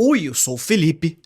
Oi, eu sou o Felipe.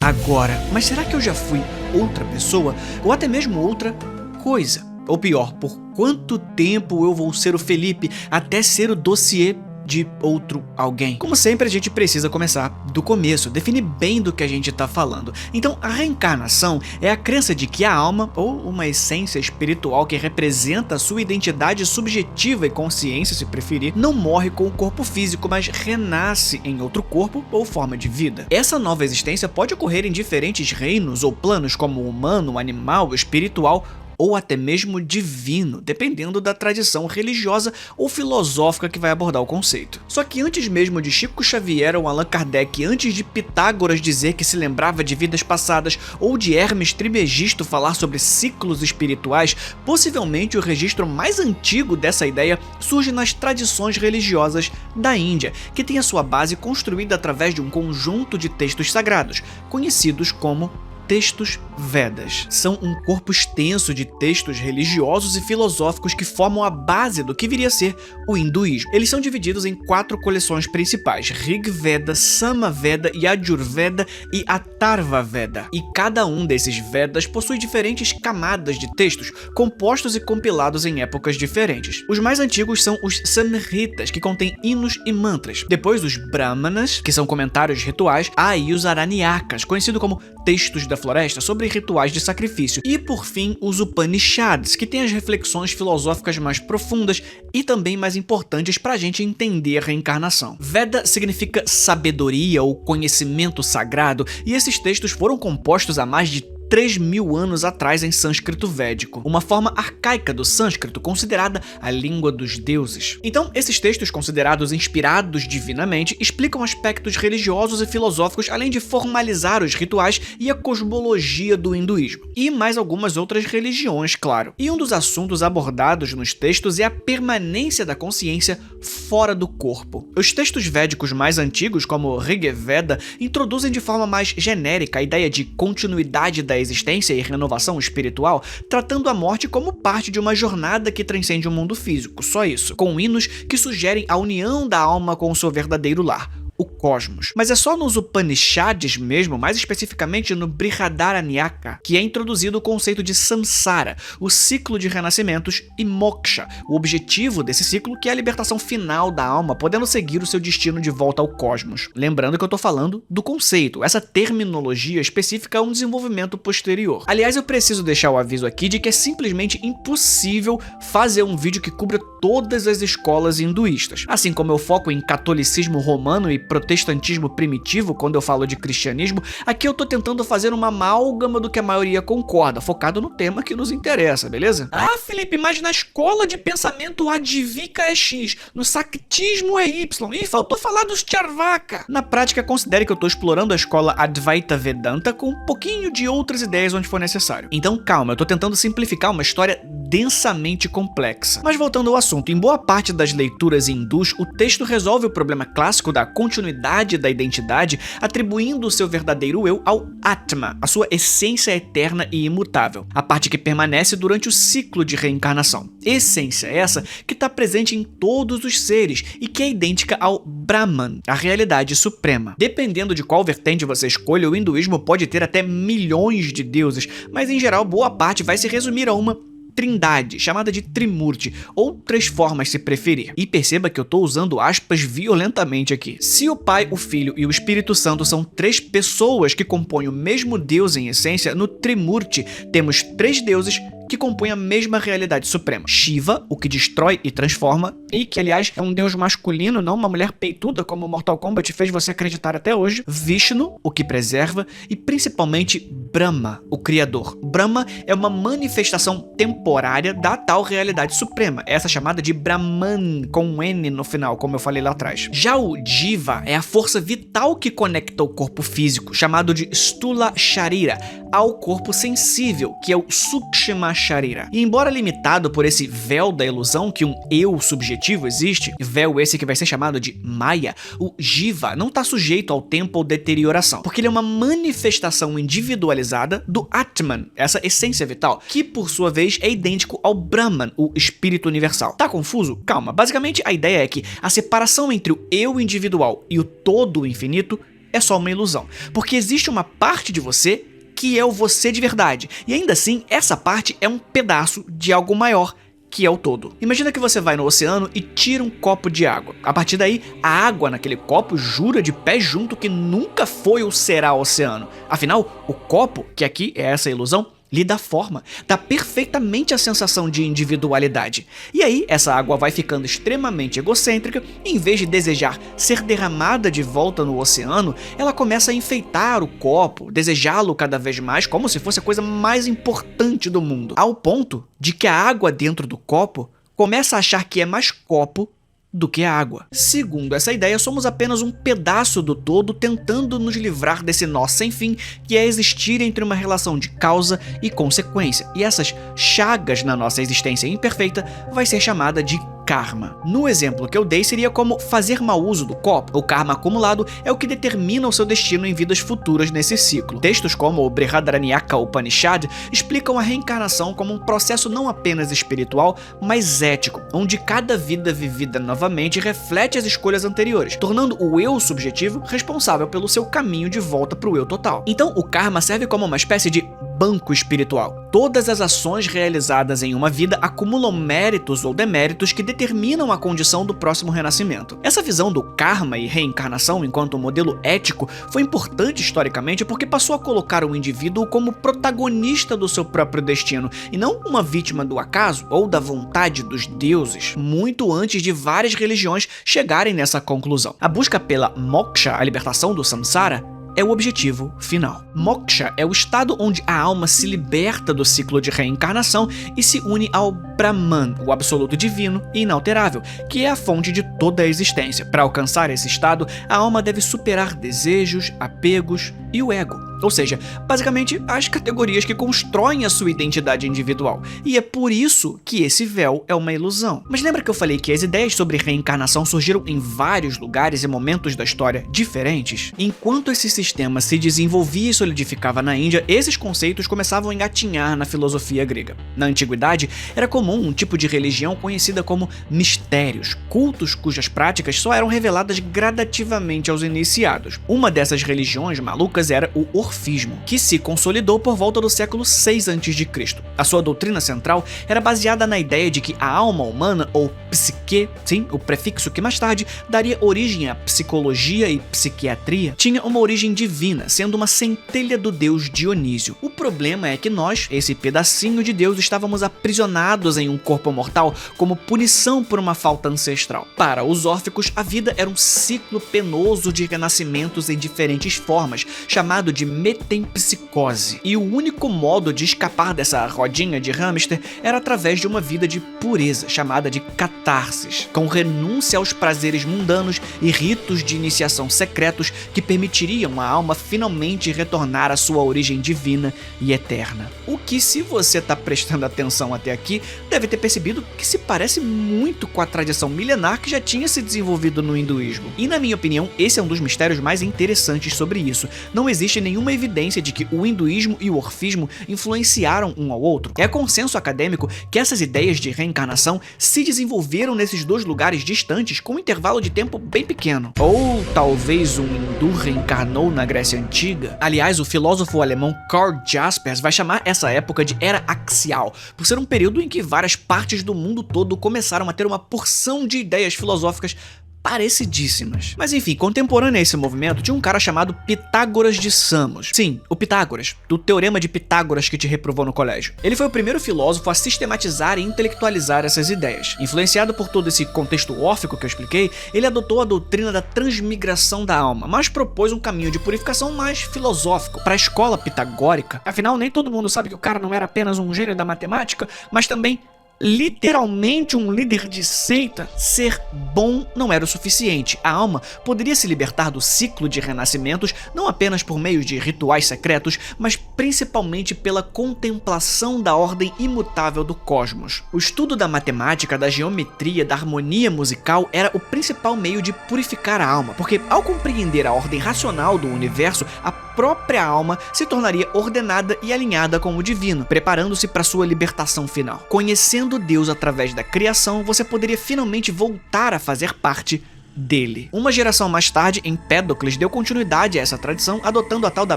Agora, mas será que eu já fui outra pessoa? Ou até mesmo outra coisa? Ou pior, por quanto tempo eu vou ser o Felipe até ser o dossiê de outro alguém? Como sempre, a gente precisa começar do começo, definir bem do que a gente está falando. Então, a reencarnação é a crença de que a alma, ou uma essência espiritual que representa a sua identidade subjetiva e consciência, se preferir, não morre com o corpo físico, mas renasce em outro corpo ou forma de vida. Essa nova existência pode ocorrer em diferentes reinos ou planos, como humano, animal, espiritual ou até mesmo divino, dependendo da tradição religiosa ou filosófica que vai abordar o conceito. Só que antes mesmo de Chico Xavier ou Allan Kardec, antes de Pitágoras dizer que se lembrava de vidas passadas, ou de Hermes Trismegisto falar sobre ciclos espirituais, possivelmente o registro mais antigo dessa ideia surge nas tradições religiosas da Índia, que tem a sua base construída através de um conjunto de textos sagrados, conhecidos como textos Vedas. São um corpo extenso de textos religiosos e filosóficos que formam a base do que viria a ser o hinduísmo. Eles são divididos em 4 coleções principais: Rig Veda, Samaveda, Yajurveda e Atharva Veda. E cada um desses Vedas possui diferentes camadas de textos, compostos e compilados em épocas diferentes. Os mais antigos são os Samhitas, que contêm hinos e mantras. Depois os Brahmanas, que são comentários rituais, e os Aranyakas, conhecidos como textos da floresta, sobre rituais de sacrifício. E por fim, os Upanishads, que têm as reflexões filosóficas mais profundas e também mais importantes para a gente entender a reencarnação. Veda significa sabedoria ou conhecimento sagrado, e esses textos foram compostos há mais de 3.000 anos atrás em sânscrito védico, uma forma arcaica do sânscrito considerada a língua dos deuses. Então, esses textos considerados inspirados divinamente explicam aspectos religiosos e filosóficos, além de formalizar os rituais e a cosmologia do hinduísmo, e mais algumas outras religiões, claro. E um dos assuntos abordados nos textos é a permanência da consciência fora do corpo. Os textos védicos mais antigos, como o Rig Veda, introduzem de forma mais genérica a ideia de continuidade da existência e renovação espiritual, tratando a morte como parte de uma jornada que transcende o mundo físico, só isso, com hinos que sugerem a união da alma com o seu verdadeiro lar, o cosmos. Mas é só nos Upanishads mesmo, mais especificamente no Brihadaranyaka, que é introduzido o conceito de samsara, o ciclo de renascimentos, e moksha, o objetivo desse ciclo, que é a libertação final da alma, podendo seguir o seu destino de volta ao cosmos. Lembrando que eu tô falando do conceito, essa terminologia específica é um desenvolvimento posterior. Aliás, eu preciso deixar o aviso aqui de que é simplesmente impossível fazer um vídeo que cubra todas as escolas hinduístas. Assim como eu foco em catolicismo romano e protestantismo primitivo quando eu falo de cristianismo, aqui eu tô tentando fazer uma amálgama do que a maioria concorda, focado no tema que nos interessa, beleza? Felipe, mas na escola de pensamento Advika é X, no Saktismo é Y, e faltou falar dos Charvaka. Na prática, considere que eu tô explorando a escola Advaita Vedanta com um pouquinho de outras ideias onde for necessário. Então calma, eu tô tentando simplificar uma história densamente complexa. Mas voltando ao assunto, em boa parte das leituras hindus, o texto resolve o problema clássico da continuidade da identidade, atribuindo o seu verdadeiro eu ao Atma, a sua essência eterna e imutável, a parte que permanece durante o ciclo de reencarnação. Essência essa que está presente em todos os seres e que é idêntica ao Brahman, a realidade suprema. Dependendo de qual vertente você escolha, o hinduísmo pode ter até milhões de deuses, mas em geral boa parte vai se resumir a uma trindade, chamada de Trimurti, ou 3 formas se preferir. E perceba que eu tô usando aspas violentamente aqui. Se o Pai, o Filho e o Espírito Santo são 3 pessoas que compõem o mesmo Deus em essência, no Trimurti temos 3 deuses que compõem a mesma realidade suprema. Shiva, o que destrói e transforma, e que aliás é um deus masculino, não uma mulher peituda como Mortal Kombat fez você acreditar até hoje. Vishnu, o que preserva, e principalmente Brahma, o criador. Brahma é uma manifestação temporária da tal realidade suprema, essa chamada de Brahman, com um N no final, como eu falei lá atrás. Já o Jiva é a força vital que conecta o corpo físico, chamado de Stula Sharira, ao corpo sensível, que é o Sukshma Sharira. E embora limitado por esse véu da ilusão que um eu subjetivo existe, véu esse que vai ser chamado de Maya, o Jiva não está sujeito ao tempo ou deterioração, porque ele é uma manifestação individualizada do Atman, essa essência vital, que por sua vez é idêntico ao Brahman, o espírito universal. Tá confuso? Calma. Basicamente a ideia é que a separação entre o eu individual e o todo infinito é só uma ilusão, porque existe uma parte de você que é o você de verdade, e ainda assim essa parte é um pedaço de algo maior, que é o todo. Imagina que você vai no oceano e tira um copo de água. A partir daí, a água naquele copo jura de pé junto que nunca foi ou será oceano. Afinal, o copo, que aqui é essa ilusão, lhe dá forma, dá perfeitamente a sensação de individualidade. E aí, essa água vai ficando extremamente egocêntrica e, em vez de desejar ser derramada de volta no oceano, ela começa a enfeitar o copo, desejá-lo cada vez mais como se fosse a coisa mais importante do mundo, ao ponto de que a água dentro do copo começa a achar que é mais copo do que a água. Segundo essa ideia, somos apenas um pedaço do todo tentando nos livrar desse nó sem fim que é existir entre uma relação de causa e consequência, e essas chagas na nossa existência imperfeita vai ser chamada de karma. No exemplo que eu dei, seria como fazer mau uso do copo. O karma acumulado é o que determina o seu destino em vidas futuras nesse ciclo. Textos como o Brihadaranyaka Upanishad explicam a reencarnação como um processo não apenas espiritual, mas ético, onde cada vida vivida novamente reflete as escolhas anteriores, tornando o eu subjetivo responsável pelo seu caminho de volta para o eu total. Então, o karma serve como uma espécie de banco espiritual. Todas as ações realizadas em uma vida acumulam méritos ou deméritos que determinam a condição do próximo renascimento. Essa visão do karma e reencarnação enquanto um modelo ético foi importante historicamente porque passou a colocar o indivíduo como protagonista do seu próprio destino e não uma vítima do acaso ou da vontade dos deuses, muito antes de várias religiões chegarem nessa conclusão. A busca pela moksha, a libertação do samsara, é o objetivo final. Moksha é o estado onde a alma se liberta do ciclo de reencarnação e se une ao Brahman, o absoluto divino e inalterável, que é a fonte de toda a existência. Para alcançar esse estado, a alma deve superar desejos, apegos e o ego, ou seja, basicamente as categorias que constroem a sua identidade individual. E é por isso que esse véu é uma ilusão. Mas lembra que eu falei que as ideias sobre reencarnação surgiram em vários lugares e momentos da história diferentes? Enquanto esse sistema se desenvolvia e solidificava na Índia, esses conceitos começavam a engatinhar na filosofia grega. Na antiguidade, era comum um tipo de religião conhecida como mistérios, cultos cujas práticas só eram reveladas gradativamente aos iniciados. Uma dessas religiões malucas era o orfismo, que se consolidou por volta do século 6 a.C. A sua doutrina central era baseada na ideia de que a alma humana, ou psique, sim, o prefixo que mais tarde daria origem à psicologia e psiquiatria, tinha uma origem divina, sendo uma centelha do deus Dionísio. O problema é que nós, esse pedacinho de Deus, estávamos aprisionados em um corpo mortal como punição por uma falta ancestral. Para os órficos, a vida era um ciclo penoso de renascimentos em diferentes formas, chamado de metempsicose. E o único modo de escapar dessa rodinha de hamster era através de uma vida de pureza, chamada de catarsis, com renúncia aos prazeres mundanos e ritos de iniciação secretos que permitiriam a alma finalmente retornar à sua origem divina e eterna. O que, se você está prestando atenção até aqui, deve ter percebido que se parece muito com a tradição milenar que já tinha se desenvolvido no hinduísmo. E, na minha opinião, esse é um dos mistérios mais interessantes sobre isso. Não existe nenhuma evidência de que o hinduísmo e o orfismo influenciaram um ao outro. É consenso acadêmico que essas ideias de reencarnação se desenvolveram nesses dois lugares distantes com um intervalo de tempo bem pequeno. Ou talvez um hindu reencarnou na Grécia Antiga. Aliás, o filósofo alemão Karl Jaspers vai chamar essa época de Era Axial, por ser um período em que várias partes do mundo todo começaram a ter uma porção de ideias filosóficas parecidíssimas. Mas enfim, contemporâneo a esse movimento tinha um cara chamado Pitágoras de Samos. Sim, o Pitágoras, do Teorema de Pitágoras que te reprovou no colégio. Ele foi o primeiro filósofo a sistematizar e intelectualizar essas ideias. Influenciado por todo esse contexto órfico que eu expliquei, ele adotou a doutrina da transmigração da alma, mas propôs um caminho de purificação mais filosófico para a escola pitagórica. Afinal, nem todo mundo sabe que o cara não era apenas um gênio da matemática, mas também literalmente um líder de seita. Ser bom não era o suficiente. A alma poderia se libertar do ciclo de renascimentos não apenas por meio de rituais secretos, mas principalmente pela contemplação da ordem imutável do cosmos. O estudo da matemática, da geometria, da harmonia musical era o principal meio de purificar a alma, porque ao compreender a ordem racional do universo, a própria alma se tornaria ordenada e alinhada com o divino, preparando-se para sua libertação final. Conhecendo Deus através da criação, você poderia finalmente voltar a fazer parte dele. Uma geração mais tarde, Empédocles deu continuidade a essa tradição, adotando a tal da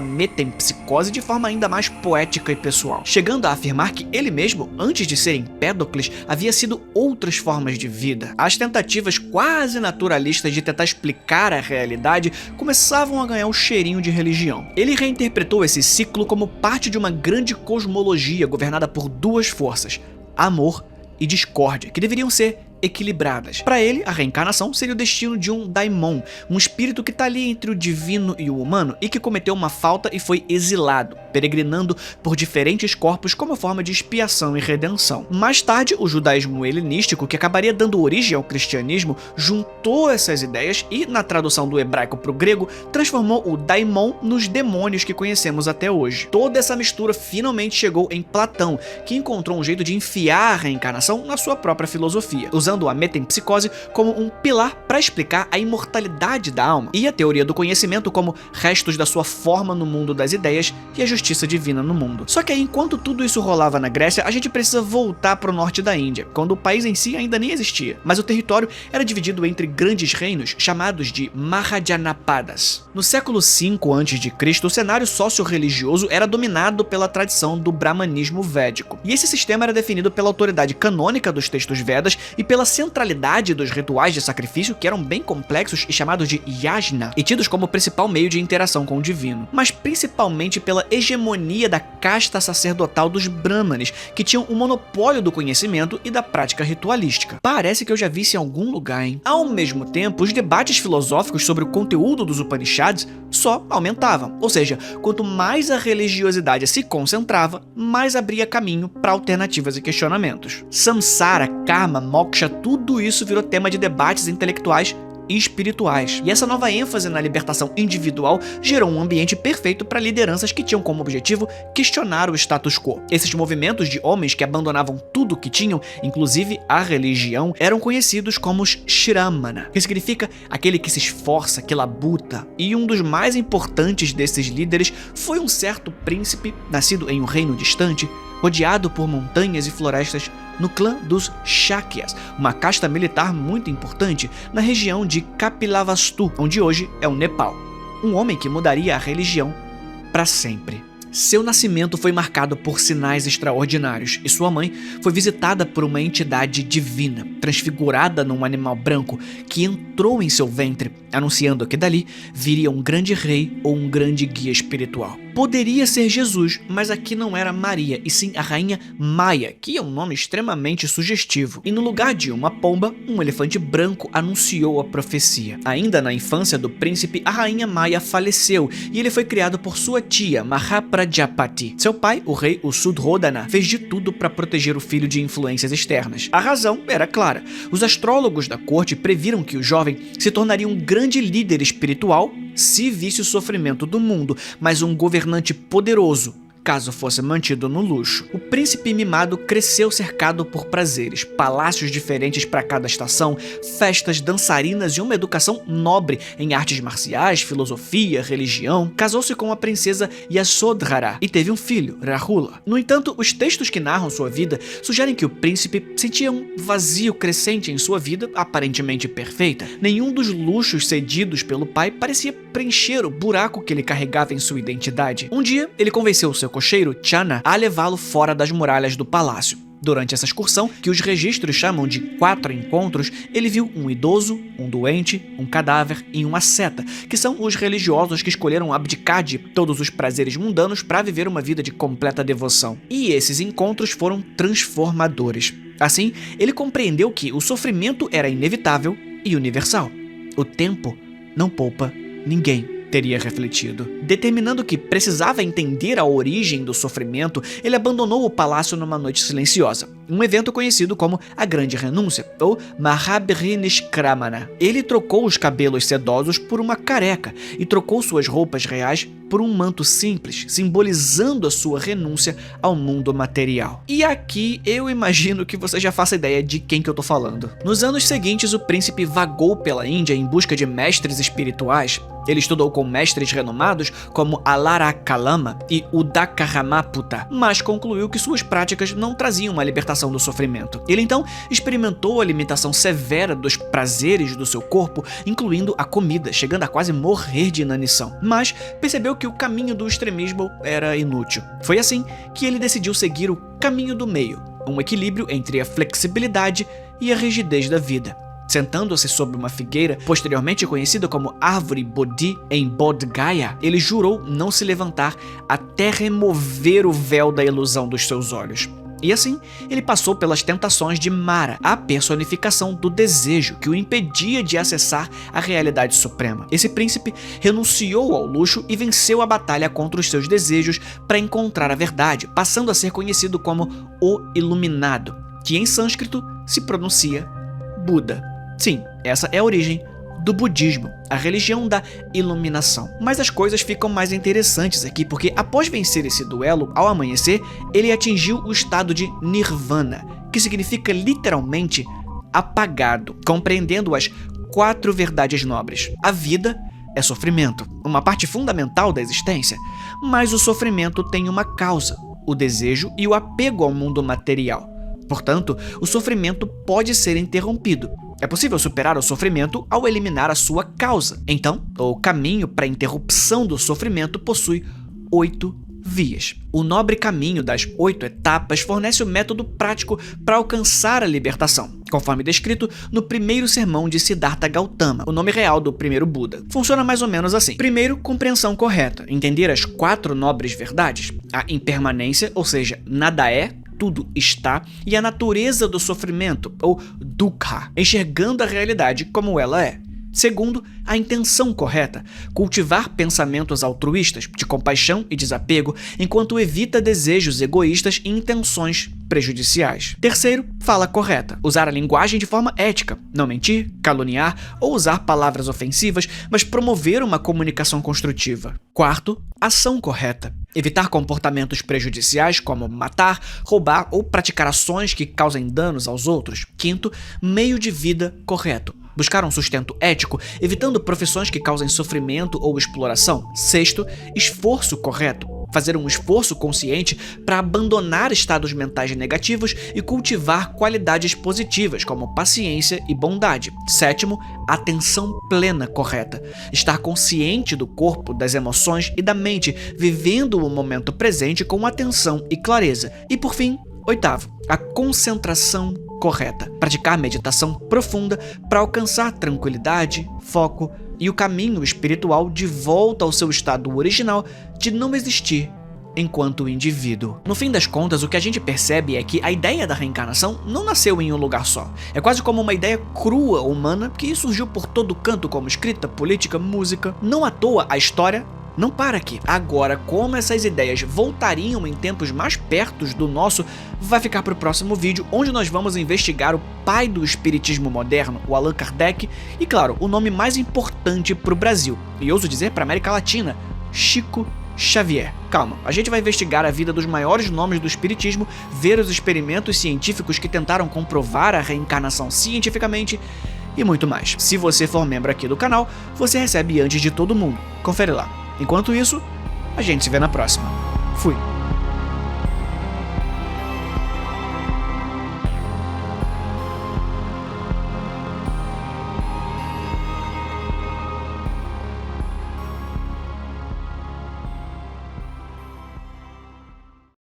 metempsicose de forma ainda mais poética e pessoal, chegando a afirmar que ele mesmo, antes de ser Empédocles, havia sido outras formas de vida. As tentativas quase naturalistas de tentar explicar a realidade começavam a ganhar o cheirinho de religião. Ele reinterpretou esse ciclo como parte de uma grande cosmologia governada por duas forças: amor e discórdia, que deveriam ser equilibradas. Para ele, a reencarnação seria o destino de um daimon, um espírito que está ali entre o divino e o humano e que cometeu uma falta e foi exilado, peregrinando por diferentes corpos como forma de expiação e redenção. Mais tarde, o judaísmo helenístico, que acabaria dando origem ao cristianismo, juntou essas ideias e, na tradução do hebraico para o grego, transformou o daimon nos demônios que conhecemos até hoje. Toda essa mistura finalmente chegou em Platão, que encontrou um jeito de enfiar a reencarnação na sua própria filosofia, usando a metempsicose como um pilar para explicar a imortalidade da alma e a teoria do conhecimento como restos da sua forma no mundo das ideias e a justiça divina no mundo. Só que aí, enquanto tudo isso rolava na Grécia, a gente precisa voltar para o norte da Índia, quando o país em si ainda nem existia, mas o território era dividido entre grandes reinos chamados de Mahajanapadas. No século V a.C., o cenário socio-religioso era dominado pela tradição do brahmanismo védico, e esse sistema era definido pela autoridade canônica dos textos Vedas e pela centralidade dos rituais de sacrifício, que eram bem complexos e chamados de yajna, e tidos como principal meio de interação com o divino, mas principalmente pela hegemonia da casta sacerdotal dos brahmanes, que tinham o monopólio do conhecimento e da prática ritualística. Parece que eu já vi isso em algum lugar, hein? Ao mesmo tempo, os debates filosóficos sobre o conteúdo dos Upanishads só aumentavam, ou seja, quanto mais a religiosidade se concentrava, mais abria caminho para alternativas e questionamentos. Samsara, karma, moksha, tudo isso virou tema de debates intelectuais e espirituais. E essa nova ênfase na libertação individual gerou um ambiente perfeito para lideranças que tinham como objetivo questionar o status quo. Esses movimentos de homens que abandonavam tudo o que tinham, inclusive a religião, eram conhecidos como os Shramana, que significa aquele que se esforça, que labuta. E um dos mais importantes desses líderes foi um certo príncipe, nascido em um reino distante, rodeado por montanhas e florestas, no clã dos Shakyas, uma casta militar muito importante na região de Kapilavastu, onde hoje é o Nepal. Um homem que mudaria a religião para sempre. Seu nascimento foi marcado por sinais extraordinários e sua mãe foi visitada por uma entidade divina, transfigurada num animal branco que entrou em seu ventre, anunciando que dali viria um grande rei ou um grande guia espiritual. Poderia ser Jesus, mas aqui não era Maria, e sim a rainha Maia, que é um nome extremamente sugestivo. E no lugar de uma pomba, um elefante branco anunciou a profecia. Ainda na infância do príncipe, a rainha Maia faleceu e ele foi criado por sua tia, Mahaprajapati. Seu pai, o rei Sudhodana, fez de tudo para proteger o filho de influências externas. A razão era clara. Os astrólogos da corte previram que o jovem se tornaria um grande líder espiritual se visse o sofrimento do mundo, mas um governante poderoso, caso fosse mantido no luxo. O príncipe mimado cresceu cercado por prazeres, palácios diferentes para cada estação, festas, dançarinas e uma educação nobre em artes marciais, filosofia, religião. Casou-se com a princesa Yasodhara e teve um filho, Rahula. No entanto, os textos que narram sua vida sugerem que o príncipe sentia um vazio crescente em sua vida, aparentemente perfeita. Nenhum dos luxos cedidos pelo pai parecia preencher o buraco que ele carregava em sua identidade. Um dia, ele convenceu seu cocheiro, Chana, a levá-lo fora das muralhas do palácio. Durante essa excursão, que os registros chamam de 4 encontros, ele viu um idoso, um doente, um cadáver e uma asceta, que são os religiosos que escolheram abdicar de todos os prazeres mundanos para viver uma vida de completa devoção. E esses encontros foram transformadores. Assim, ele compreendeu que o sofrimento era inevitável e universal. O tempo não poupa ninguém, teria refletido. Determinando que precisava entender a origem do sofrimento, ele abandonou o palácio numa noite silenciosa, um evento conhecido como a Grande Renúncia, ou Mahabharinishkramana. Ele trocou os cabelos sedosos por uma careca e trocou suas roupas reais por um manto simples, simbolizando a sua renúncia ao mundo material. E aqui eu imagino que você já faça ideia de quem que eu tô falando. Nos anos seguintes, o príncipe vagou pela Índia em busca de mestres espirituais. Ele estudou com mestres renomados como Alarakalama e Udakaramaputta, mas concluiu que suas práticas não traziam uma libertação limitação do sofrimento. Ele então experimentou a limitação severa dos prazeres do seu corpo, incluindo a comida, chegando a quase morrer de inanição. Mas percebeu que o caminho do extremismo era inútil. Foi assim que ele decidiu seguir o caminho do meio, um equilíbrio entre a flexibilidade e a rigidez da vida. Sentando-se sobre uma figueira, posteriormente conhecida como Árvore Bodhi, em Bodh Gaya, ele jurou não se levantar até remover o véu da ilusão dos seus olhos. E assim, ele passou pelas tentações de Mara, a personificação do desejo que o impedia de acessar a realidade suprema. Esse príncipe renunciou ao luxo e venceu a batalha contra os seus desejos para encontrar a verdade, passando a ser conhecido como o Iluminado, que em sânscrito se pronuncia Buda. Sim, essa é a origem do budismo, a religião da iluminação. Mas as coisas ficam mais interessantes aqui, porque após vencer esse duelo, ao amanhecer, ele atingiu o estado de Nirvana, que significa literalmente apagado, compreendendo as 4 verdades nobres. A vida é sofrimento, uma parte fundamental da existência, mas o sofrimento tem uma causa, o desejo e o apego ao mundo material. Portanto, o sofrimento pode ser interrompido. É possível superar o sofrimento ao eliminar a sua causa. Então, o caminho para a interrupção do sofrimento possui 8 vias. O nobre caminho das 8 etapas fornece o método prático para alcançar a libertação, conforme descrito no primeiro sermão de Siddhartha Gautama, o nome real do primeiro Buda. Funciona mais ou menos assim. Primeiro, compreensão correta. Entender as 4 nobres verdades. A impermanência, ou seja, nada é, tudo está, e a natureza do sofrimento, ou dukkha, enxergando a realidade como ela é. Segundo, a intenção correta, cultivar pensamentos altruístas, de compaixão e desapego, enquanto evita desejos egoístas e intenções prejudiciais. Terceiro, fala correta, usar a linguagem de forma ética, não mentir, caluniar ou usar palavras ofensivas, mas promover uma comunicação construtiva. Quarto, ação correta, evitar comportamentos prejudiciais como matar, roubar ou praticar ações que causem danos aos outros. Quinto, meio de vida correto, buscar um sustento ético, evitando profissões que causem sofrimento ou exploração. Sexto, esforço correto, fazer um esforço consciente para abandonar estados mentais negativos e cultivar qualidades positivas, como paciência e bondade. Sétimo, atenção plena correta, estar consciente do corpo, das emoções e da mente, vivendo o momento presente com atenção e clareza. E por fim, oitavo, a concentração correta, praticar meditação profunda para alcançar tranquilidade, foco e o caminho espiritual de volta ao seu estado original de não existir enquanto indivíduo. No fim das contas, o que a gente percebe é que a ideia da reencarnação não nasceu em um lugar só. É quase como uma ideia crua humana que surgiu por todo canto, como escrita, política, música. Não à toa, a história não para aqui. Agora, como essas ideias voltariam em tempos mais perto do nosso, vai ficar para o próximo vídeo, onde nós vamos investigar o pai do espiritismo moderno, o Allan Kardec, e claro, o nome mais importante para o Brasil, e ouso dizer para a América Latina, Chico Xavier. Calma, a gente vai investigar a vida dos maiores nomes do espiritismo, ver os experimentos científicos que tentaram comprovar a reencarnação cientificamente e muito mais. Se você for membro aqui do canal, você recebe antes de todo mundo. Confere lá. Enquanto isso, a gente se vê na próxima. Fui!